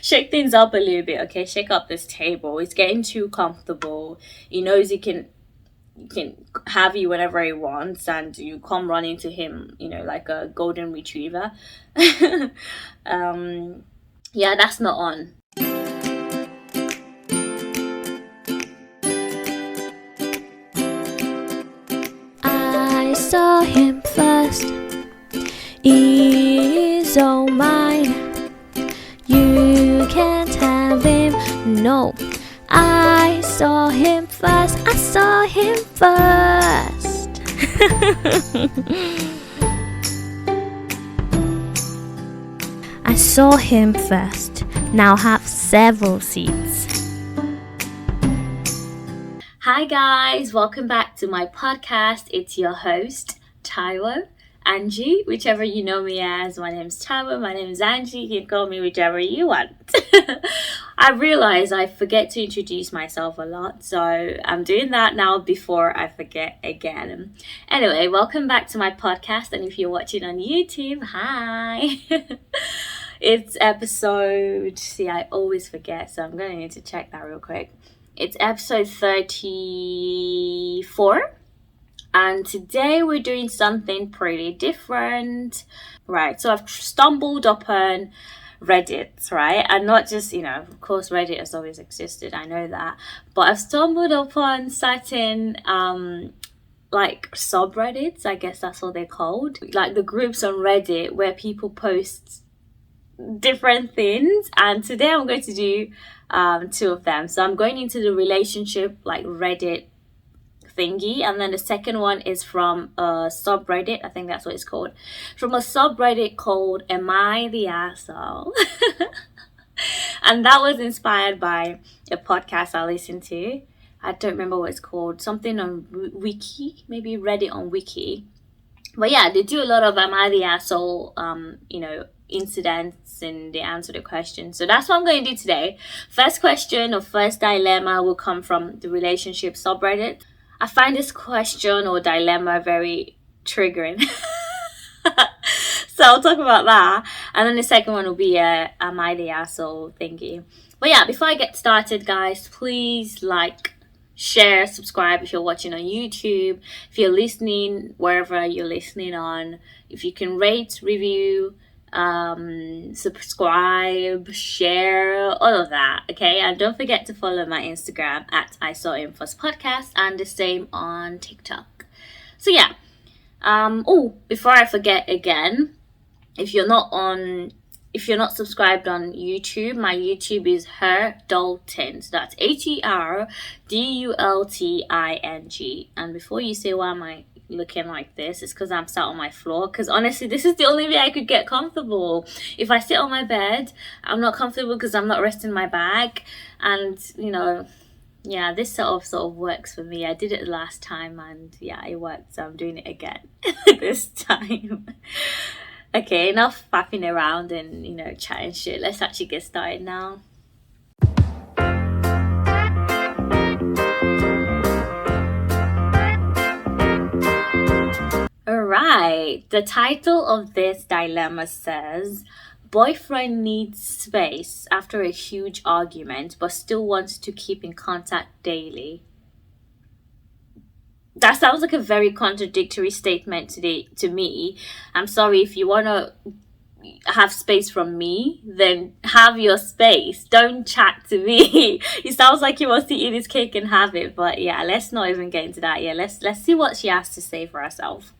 shake things up a little bit, okay? Shake up this table. It's getting too comfortable. He knows he can have you whenever he wants, and you come running to him, like a golden retriever. Yeah, that's not on. I saw him first, he's all mine. You can't have him, no. I saw him first, I saw him first. I saw him first, now have several seats. Hi guys, welcome back to my podcast. It's your host, Taiwo, Angie, whichever you know me as. My name's Taiwo, my name's Angie. You can call me whichever you want. I realize I forget to introduce myself a lot, so I'm doing that now before I forget again. Anyway, welcome back to my podcast, and if you're watching on YouTube, hi. It's episode, I always forget, so I'm going to need to check that real quick. It's episode 34, and today we're doing something pretty different. Right, so I've stumbled upon Reddit, right? And not just, of course Reddit has always existed, I know that, but I've stumbled upon certain like subreddits, I guess that's what they're called, like the groups on Reddit where people post different things, and today I'm going to do two of them. So I'm going into the relationship like Reddit thingy, and then the second one is from a subreddit, I think that's what it's called, from a subreddit called Am I the Asshole? And that was inspired by a podcast I listened to. I don't remember what it's called, something on Wiki, maybe Reddit on Wiki. But yeah, they do a lot of Am I the Asshole incidents, and they answer the question. So that's what I'm going to do today. First question or first dilemma will come from the relationship subreddit. I find this question or dilemma very triggering. So I'll talk about that. And then the second one will be Am I the Asshole thingy. But yeah, before I get started, guys, please like, share, subscribe if you're watching on YouTube. If you're listening, wherever you're listening on, if you can rate, review, subscribe, share, all of that, okay? And don't forget to follow my Instagram at I Saw Him First Podcast, and the same on TikTok. So yeah, before I forget again, if you're not subscribed on YouTube, my YouTube is Her Dalton. So that's HERDULTING. And before you say, why am I looking like this, it's because I'm sat on my floor, because honestly this is the only way I could get comfortable. If I sit on my bed, I'm not comfortable because I'm not resting my back, and this sort of works for me. I did it last time and yeah, it worked, so I'm doing it again this time. Okay, enough faffing around and chatting shit. Let's actually get started now. Alright, the title of this dilemma says, boyfriend needs space after a huge argument but still wants to keep in contact daily. That sounds like a very contradictory statement to me. I'm sorry, if you want to have space from me, then have your space. Don't chat to me. It sounds like he wants to eat his cake and have it, but yeah, let's not even get into that. Yeah, let's see what she has to say for herself.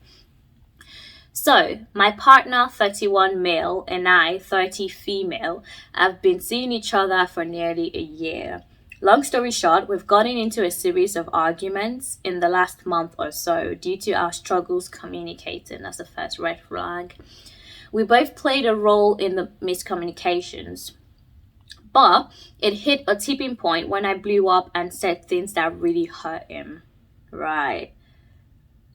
So, my partner, 31 male, and I, 30 female, have been seeing each other for nearly a year. Long story short, we've gotten into a series of arguments in the last month or so due to our struggles communicating. That's the first red flag. We both played a role in the miscommunications, but it hit a tipping point when I blew up and said things that really hurt him. Right.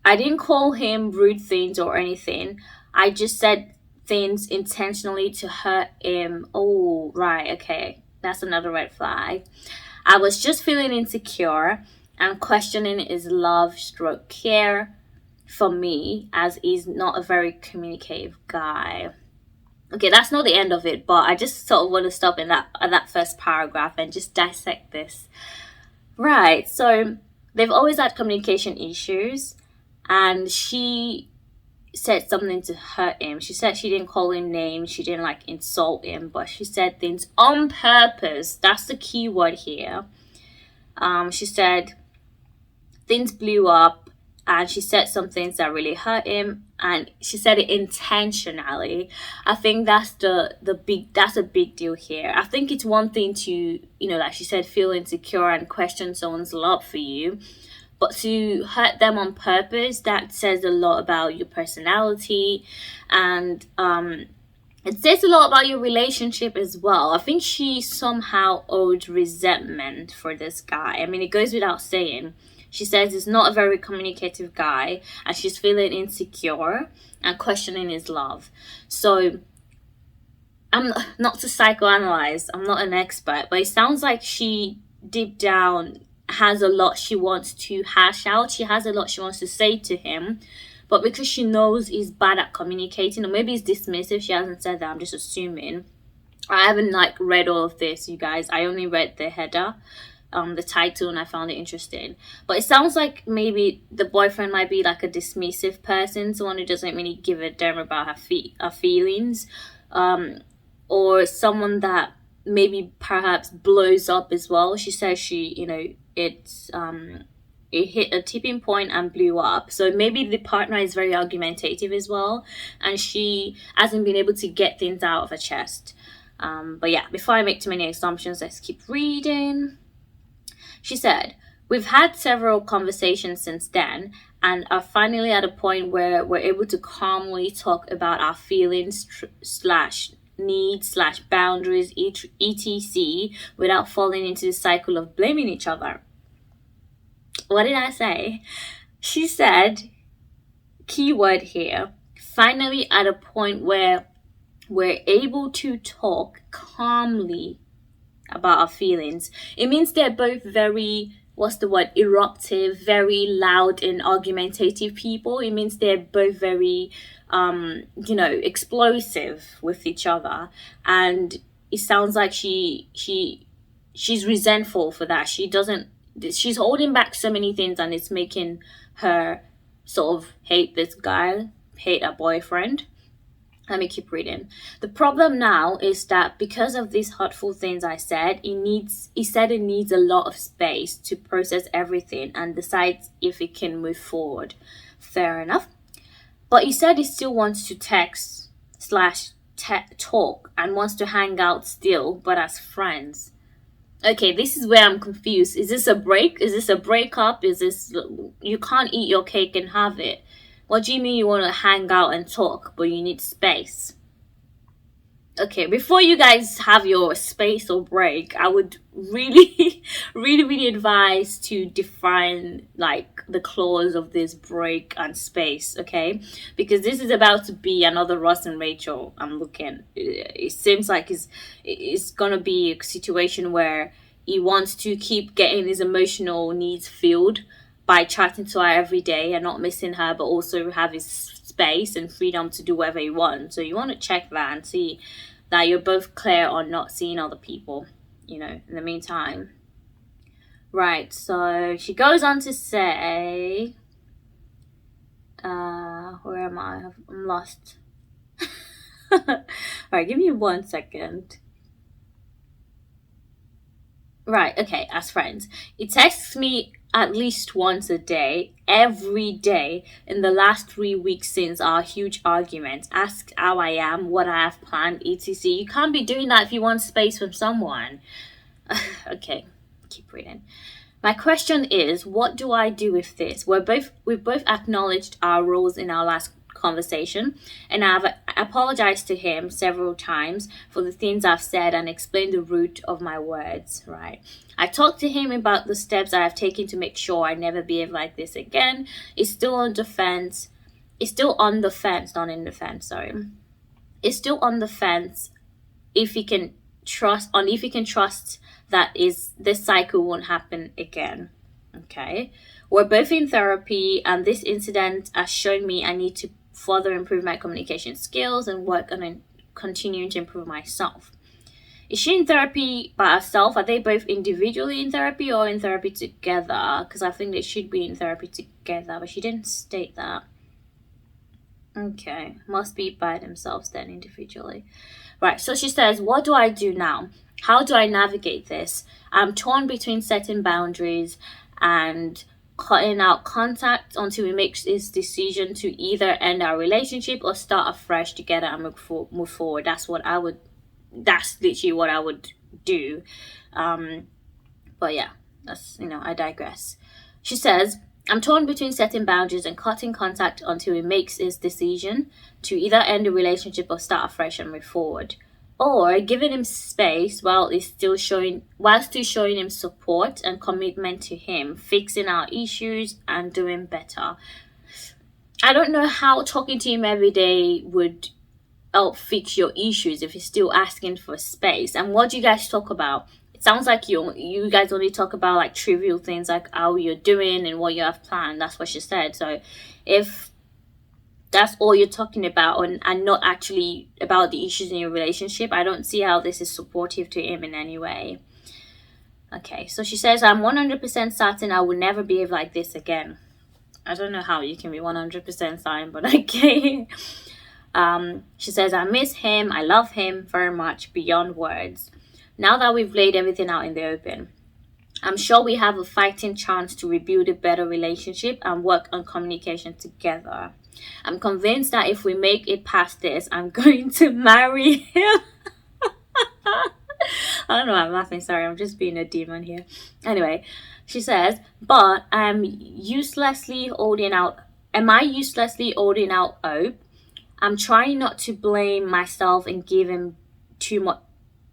I didn't call him rude things or anything. I just said things intentionally to hurt him. Oh, right, okay. That's another red flag. I was just feeling insecure and questioning his love stroke care for me, as he's not a very communicative guy. Okay, that's not the end of it, but I just sort of want to stop in that at that first paragraph and just dissect this. Right. So they've always had communication issues, and she said something to hurt him. She said she didn't call him names, she didn't like insult him, but she said things on purpose. That's the key word here. She said things blew up, and she said some things that really hurt him, and she said it intentionally. I think that's a big deal here. I think it's one thing to, like she said, feel insecure and question someone's love for you, but to hurt them on purpose, that says a lot about your personality, and it says a lot about your relationship as well. I think she somehow owed resentment for this guy. I mean, it goes without saying. She says he's not a very communicative guy, and she's feeling insecure and questioning his love. So, I'm not to psychoanalyze, I'm not an expert, but it sounds like she deep down has a lot she wants to hash out. She has a lot she wants to say to him, but because she knows he's bad at communicating, or maybe he's dismissive, she hasn't said that, I'm just assuming. I haven't read all of this, you guys. I only read the header, the title, and I found it interesting. But it sounds like maybe the boyfriend might be like a dismissive person, someone who doesn't really give a damn about her feelings, or someone that maybe perhaps blows up as well. She says it hit a tipping point and blew up. So maybe the partner is very argumentative as well, and she hasn't been able to get things out of her chest. But yeah, before I make too many assumptions, let's keep reading. She said, "We've had several conversations since then, and are finally at a point where we're able to calmly talk about our feelings slash needs slash boundaries, etc., without falling into the cycle of blaming each other." What did I say? She said, keyword here, finally at a point where we're able to talk calmly about our feelings. It means they're both very, eruptive, very loud and argumentative people. It means they're both very, explosive with each other. And it sounds like she's resentful for that. She's holding back so many things, and it's making her sort of hate this guy, hate her boyfriend. Let me keep reading. The problem now is that because of these hurtful things I said, it needs a lot of space to process everything and decide if it can move forward. Fair enough. But he said he still wants to text / talk and wants to hang out still, but as friends. Okay, this is where I'm confused. Is this a break? Is this a breakup? Is this, you can't eat your cake and have it? What do you mean you want to hang out and talk, but you need space? Okay, before you guys have your space or break, I would really, really, really advise to define the clause of this break and space, okay? Because this is about to be another Ross and Rachel. I'm looking. It seems like it's gonna be a situation where he wants to keep getting his emotional needs filled by chatting to her every day and not missing her, but also have his space and freedom to do whatever he wants. So you want to check that and see that you're both clear on not seeing other people, in the meantime. Right, so she goes on to say, where am I? I'm lost. Alright, give me 1 second. Right, okay, as friends. He texts me at least once a day, every day, in the last 3 weeks since our huge argument. Asks how I am, what I have planned, etc. You can't be doing that if you want space from someone. Okay, keep reading. My question is, what do I do with this? We've both acknowledged our roles in our last conversation, and I've apologized to him several times for the things I've said and explained the root of my words, right? I talked to him about the steps I have taken to make sure I never behave like this again. It's still on the fence, not in the fence, sorry. It's still on the fence if he can trust that this cycle won't happen again. Okay. We're both in therapy, and this incident has shown me I need to further improve my communication skills and work on continuing to improve myself. Is she in therapy by herself? Are they both individually in therapy or in therapy together? Because I think they should be in therapy together, but she didn't state that. Okay, must be by themselves then, individually. Right, so she says, what do I do now? How do I navigate this? I'm torn between setting boundaries and cutting out contact until we make this decision to either end our relationship or start afresh together and move forward. That's literally what I would do. But yeah, I digress. She says, I'm torn between setting boundaries and cutting contact until he makes his decision to either end the relationship or start afresh and move forward. Or giving him space while still showing him support and commitment to him, fixing our issues and doing better. I don't know how talking to him every day would help fix your issues if he's still asking for space. And what do you guys talk about? It sounds like you guys only talk about like trivial things like how you're doing and what you have planned. That's what she said. So if that's all you're talking about and not actually about the issues in your relationship, I don't see how this is supportive to him in any way. Okay, so she says, I'm 100% certain I will never behave like this again. I don't know how you can be 100% certain, but okay. She says, I miss him. I love him very much beyond words. Now that we've laid everything out in the open, I'm sure we have a fighting chance to rebuild a better relationship and work on communication together. I'm convinced that if we make it past this, I'm going to marry him. I don't know why I'm laughing. Sorry, I'm just being a demon here. Anyway, she says, but am I uselessly holding out hope? I'm trying not to blame myself and give him too much.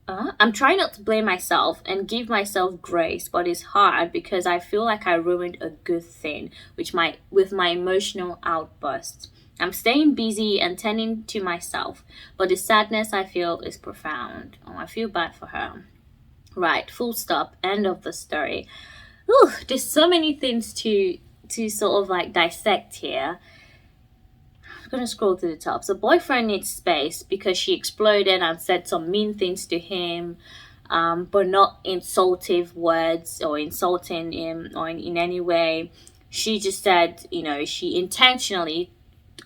I'm trying not to blame myself and give myself grace, but it's hard because I feel like I ruined a good thing with my emotional outbursts. I'm staying busy and tending to myself, but the sadness I feel is profound. Oh, I feel bad for her. Right, full stop, end of the story. Ooh, there's so many things to sort of like dissect here. I'm going to scroll to the top. So boyfriend needs space because she exploded and said some mean things to him, but not insultive words or insulting him or in any way. She just said, she intentionally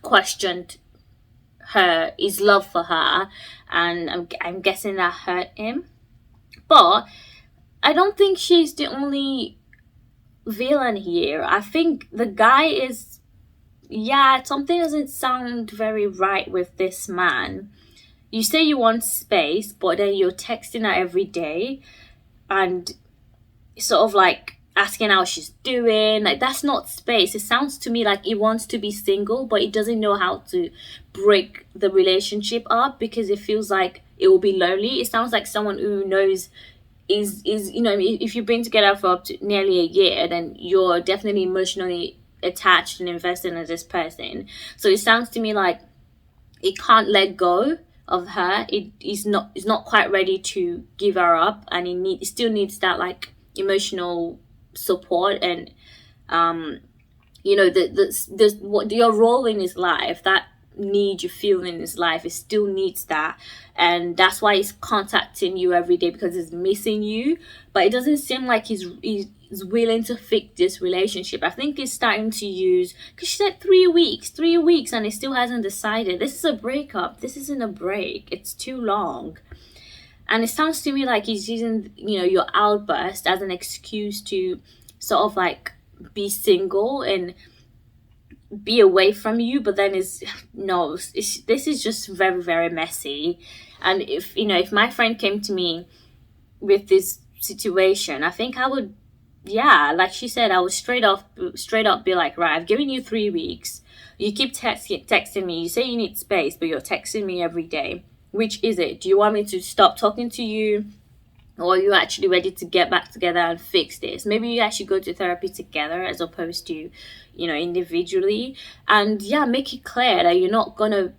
questioned his love for her, and I'm guessing that hurt him. But I don't think she's the only villain here. I think the guy is, something doesn't sound very right with this man. You say you want space, but then you're texting her every day and sort of like asking how she's doing. Like, that's not space. It sounds to me like he wants to be single, but he doesn't know how to break the relationship up because it feels like it will be lonely. It sounds like someone who knows is if you've been together for up to nearly a year, then you're definitely emotionally attached and invested in this person. So it sounds to me like he can't let go of her. He's not quite ready to give her up, and he still needs that like emotional support and what your role in his life, that need you feel in his life, it still needs that, and that's why he's contacting you every day because he's missing you. But it doesn't seem like he's willing to fix this relationship. I think he's starting to use, because she said 3 weeks and he still hasn't decided. This is a breakup. This isn't a break. It's too long. And it sounds to me like he's using your outburst as an excuse to sort of like be single and be away from you. But then this is just very, very messy. And if my friend came to me with this situation, I think I would, like she said, I would straight up be like, right, I've given you 3 weeks. You keep texting me. You say you need space, but you're texting me every day. Which is it? Do you want me to stop talking to you, or are you actually ready to get back together and fix this? Maybe you guys should go to therapy together as opposed to individually, and make it clear that you're not gonna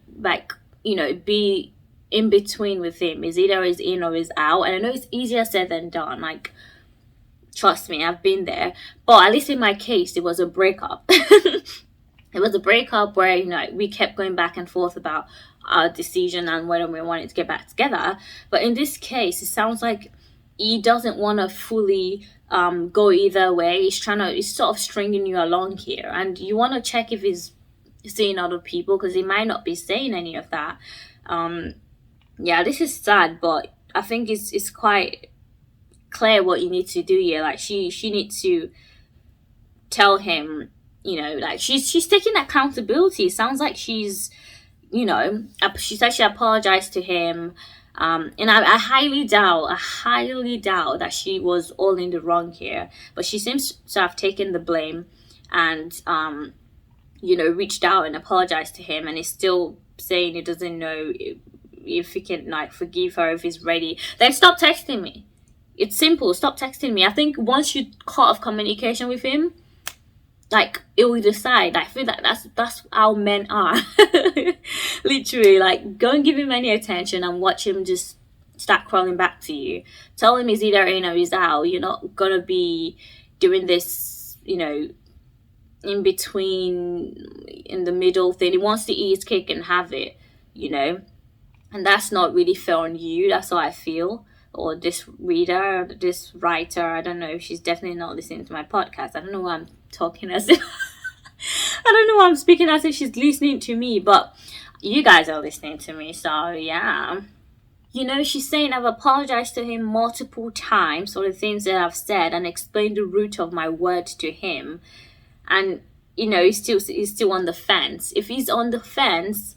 be in between with him. Is either is in or is out. And I know it's easier said than done, like, trust me, I've been there. But at least in my case, it was a breakup. It was a breakup where we kept going back and forth about our decision and whether we wanted to get back together. But in this case, it sounds like he doesn't want to fully go either way. He's sort of stringing you along here, and you want to check if he's seeing other people, because he might not be saying any of that. Yeah, this is sad, but I think it's quite clear what you need to do here. Like she needs to tell him, like she's taking accountability. It sounds like she's, she said she apologized to him. And I highly doubt that she was all in the wrong here, but she seems to have taken the blame and reached out and apologized to him, and is still saying he doesn't know if he can like forgive her, if he's ready. Then stop texting me. It's simple. Stop texting me. I think once you cut off communication with him, like, it will decide. I feel like that's how men are. Literally, like, go and give him any attention and watch him just start crawling back to you. Tell him he's either in or he's out. You're not gonna be doing this, in between, in the middle thing. He wants to eat his cake and have it, and that's not really fair on you. That's how I feel. Or this reader, this writer, I don't know. She's definitely not listening to my podcast. I don't know why I'm talking as if I don't know why I'm speaking as if she's listening to me, but you guys are listening to me, so yeah. She's saying I've apologized to him multiple times for the things that I've said and explained the root of my words to him, and he's still on the fence. If he's on the fence,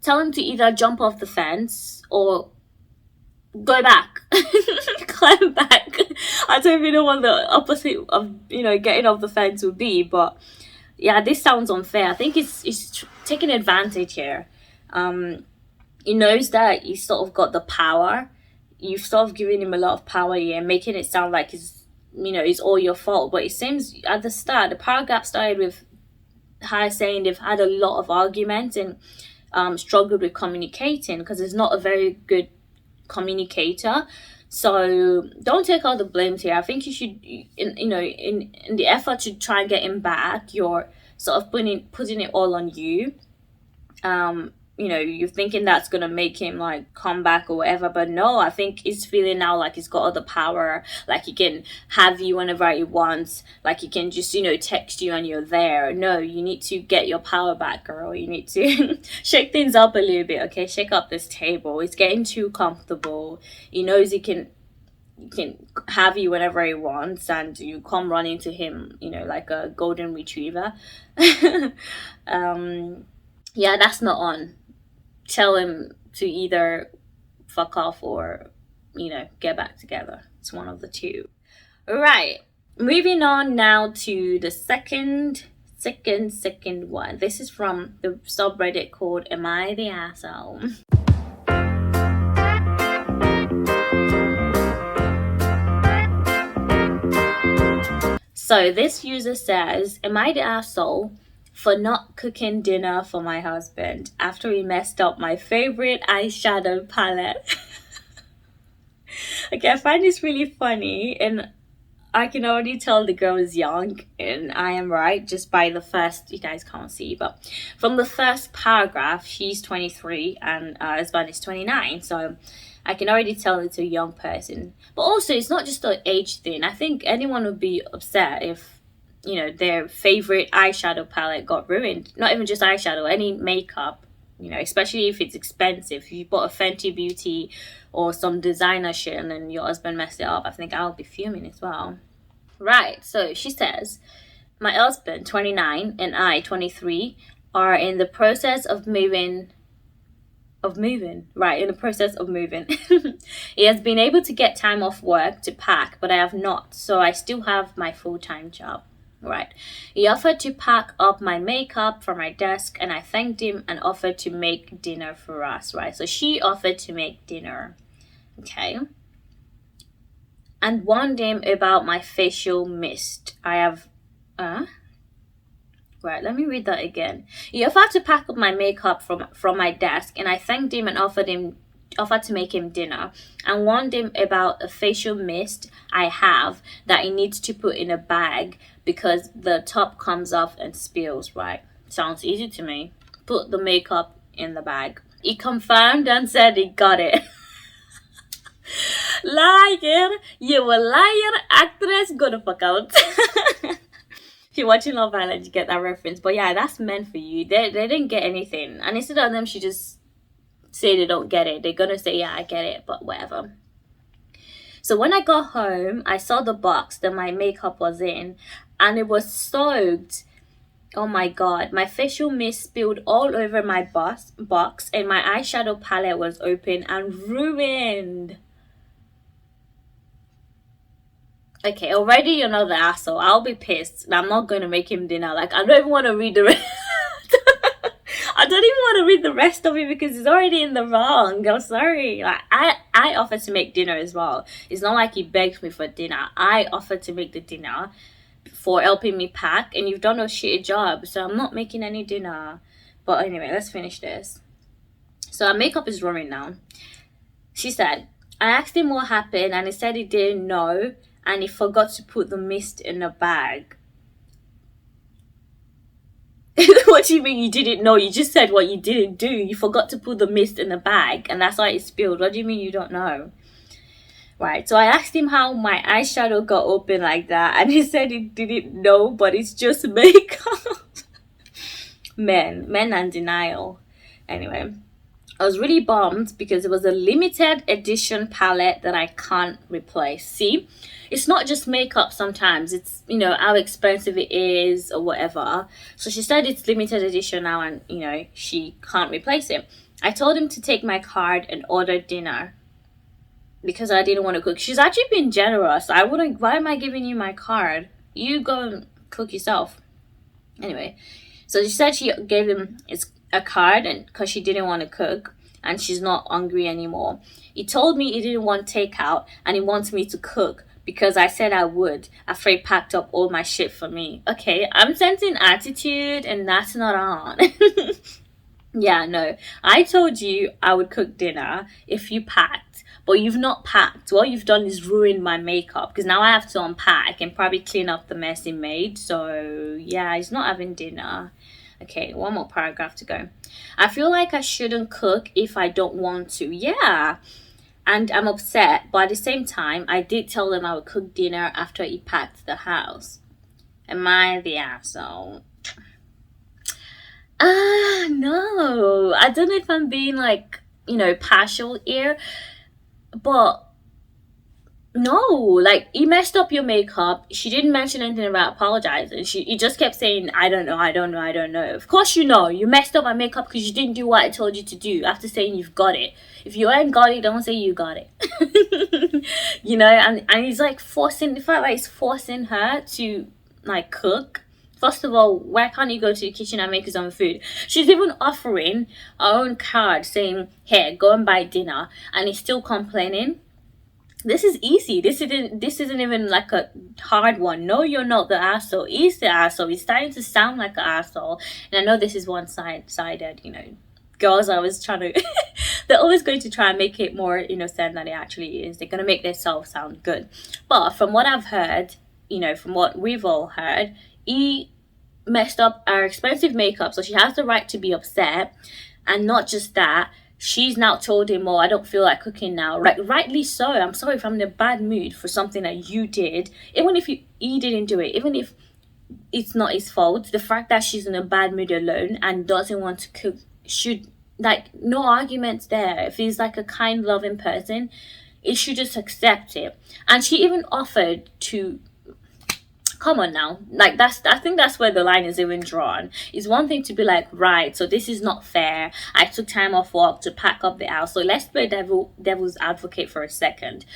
tell him to either jump off the fence or go back. Climb back. I don't even know what the opposite of getting off the fence would be, but yeah, this sounds unfair. I think it's taking advantage here. He knows that you sort of got the power. You've sort of given him a lot of power here, making it sound like it's all your fault. But it seems at the start, the paragraph started with her saying they've had a lot of arguments and struggled with communicating, because it's not a very good communicator. So don't take all the blame here. I think you should, in the effort to try and get him back, you're sort of putting it all on you. You're thinking that's gonna make him like come back or whatever, but no, I think he's feeling now like he's got all the power, like he can have you whenever he wants, like he can just text you and you're there. No, you need to get your power back, girl. You need to shake things up a little bit, okay? Shake up this table. He's getting too comfortable. He knows he can have you whenever he wants, and you come running to him like a golden retriever. Yeah, that's not on. Tell him to either fuck off or, get back together. It's one of the two. Right. Moving on now to the second one. This is from the subreddit called Am I the Asshole? So this user says, am I the asshole for not cooking dinner for my husband after he messed up my favorite eyeshadow palette? Okay, I find this really funny, and I can already tell the girl is young, and I am right just by the first, you guys can't see, but from the first paragraph, she's 23 and husband is 29, so I can already tell it's a young person. But also, it's not just an age thing. I think anyone would be upset if their favorite eyeshadow palette got ruined. Not even just eyeshadow, any makeup, especially if it's expensive. If you bought a Fenty Beauty or some designer shit and then your husband messed it up, I think I'll be fuming as well. Right, so she says, my husband, 29, and I, 23, are in the process of moving. He has been able to get time off work to pack, but I have not, so I still have my full-time job. Right. He offered to pack up my makeup from my desk, and I thanked him and offered to make dinner for us. Right. So she offered to make dinner. Okay. And warned him about my facial mist. I have. Right, let me read that again. He offered to pack up my makeup from my desk, and I thanked him and offered to make him dinner, and warned him about a facial mist I have that he needs to put in a bag because the top comes off and spills. Right, sounds easy to me. Put the makeup in the bag. He confirmed and said he got it. Liar! You a liar, actress. Go the fuck out. If you're watching Love Island, you get that reference. But yeah, that's meant for you. They didn't get anything. And instead of them, she just say they don't get it. They're gonna say, yeah, I get it, but whatever. So when I got home, I saw the box that my makeup was in, and it was soaked. Oh my god, my facial mist spilled all over my box, and my eyeshadow palette was open and ruined. Okay, already you're not the asshole. I'll be pissed. I'm not going to make him dinner. Like, I don't even want to read the rest. I don't even want to read the rest of it because he's already in the wrong. I'm sorry. Like, I offered to make dinner as well. It's not like he begged me for dinner. I offered to make the dinner for helping me pack, and you've done a shitty job, so I'm not making any dinner. But anyway, let's finish this. So our makeup is ruined now. She said, I asked him what happened, and he said he didn't know, and he forgot to put the mist in a bag. What do you mean you didn't know? You just said what you didn't do. You forgot to put the mist in a bag, and that's why it spilled. What do you mean you don't know? Right, so I asked him how my eyeshadow got open like that, and he said he didn't know, but it's just makeup. Men and denial. Anyway, I was really bummed because it was a limited edition palette that I can't replace. See, it's not just makeup sometimes. It's, you know, how expensive it is or whatever. So she said it's limited edition now and, you know, she can't replace it. I told him to take my card and order dinner because I didn't want to cook. She's actually been generous. I wouldn't, why am I giving you my card? You go and cook yourself. Anyway, so she said she gave him a card and because she didn't want to cook and she's not hungry anymore. He told me he didn't want takeout and he wants me to cook because I said I would after he packed up all my shit for me. Okay, I'm sensing attitude and that's not on. Yeah, no. I told you I would cook dinner if you packed, but you've not packed. What you've done is ruined my makeup because now I have to unpack and probably clean up the mess he made. So yeah, he's not having dinner. Okay, one more paragraph to go. I feel like I shouldn't cook if I don't want to. Yeah. And I'm upset, but at the same time, I did tell him I would cook dinner after he packed the house. Am I the asshole? No. I don't know if I'm being like, you know, partial here, but no, like he messed up your makeup. She didn't mention anything about apologizing. He just kept saying, I don't know. Of course you know. You messed up my makeup because you didn't do what I told you to do after saying you've got it. If you ain't got it, don't say you got it. You know, and he's like forcing, it felt like he's forcing her to like cook. First of all, why can't you go to the kitchen and make his own food? She's even offering her own card saying, here, go and buy dinner. And he's still complaining. This is easy. This isn't even like a hard one. No, you're not the asshole. He's the asshole. He's starting to sound like an asshole. And I know this is one-sided, you know. Girls are always trying to... they're always going to try and make it more innocent than it actually is. They're going to make themselves sound good. But from what I've heard, you know, from what we've all heard, he messed up her expensive makeup. So she has the right to be upset. And not just that, she's now told him, oh, I don't feel like cooking now. Rightly so. I'm sorry if I'm in a bad mood for something that you did. Even if he didn't do it. Even if it's not his fault. The fact that she's in a bad mood alone and doesn't want to cook should, like, no arguments there. If he's like a kind, loving person, it should just accept it. And she even offered to... Come on now, like I think that's where the line is even drawn. It's one thing to be like, right, so this is not fair. I took time off work to pack up the house. So let's play devil's advocate for a second.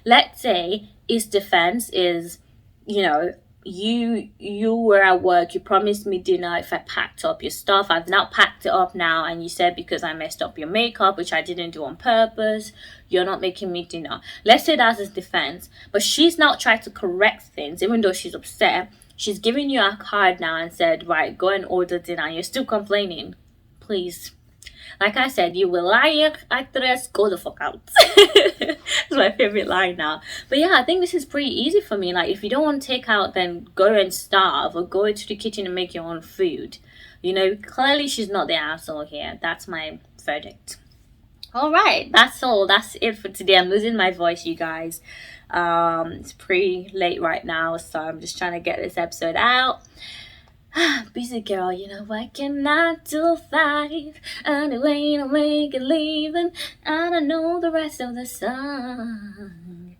Let's say his defense is, you know, you were at work, you promised me dinner if I packed up your stuff. I've now packed it up now, and you said because I messed up your makeup, which I didn't do on purpose, you're not making me dinner. Let's say that's his defense, but she's now tried to correct things. Even though she's upset, she's giving you a card now and said, right, go and order dinner, and you're still complaining. Please, like I said, you will lie, actress, go the fuck out. It's my favorite line now. But yeah, I think this is pretty easy for me. Like, if you don't want to take out, then go and starve or go into the kitchen and make your own food. You know, clearly she's not the asshole here. That's my verdict. All right, that's all. That's it for today. I'm losing my voice, you guys. It's pretty late right now, so I'm just trying to get this episode out. Busy girl, you know, working 9 to 5, and it ain't a make it leaving. I don't know the rest of the song.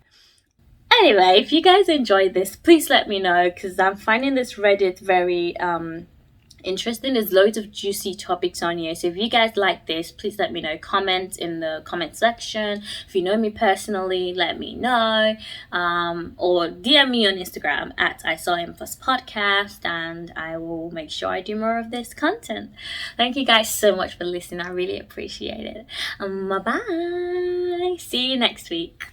Anyway, if you guys enjoyed this, please let me know, because I'm finding this Reddit very interesting. There's loads of juicy topics on here, so if you guys like this, please let me know. Comment in the comment section. If you know me personally, let me know, or DM me on Instagram at I saw him first podcast, and I will make sure I do more of this content. Thank you guys so much for listening. I really appreciate it. Bye bye. See you next week.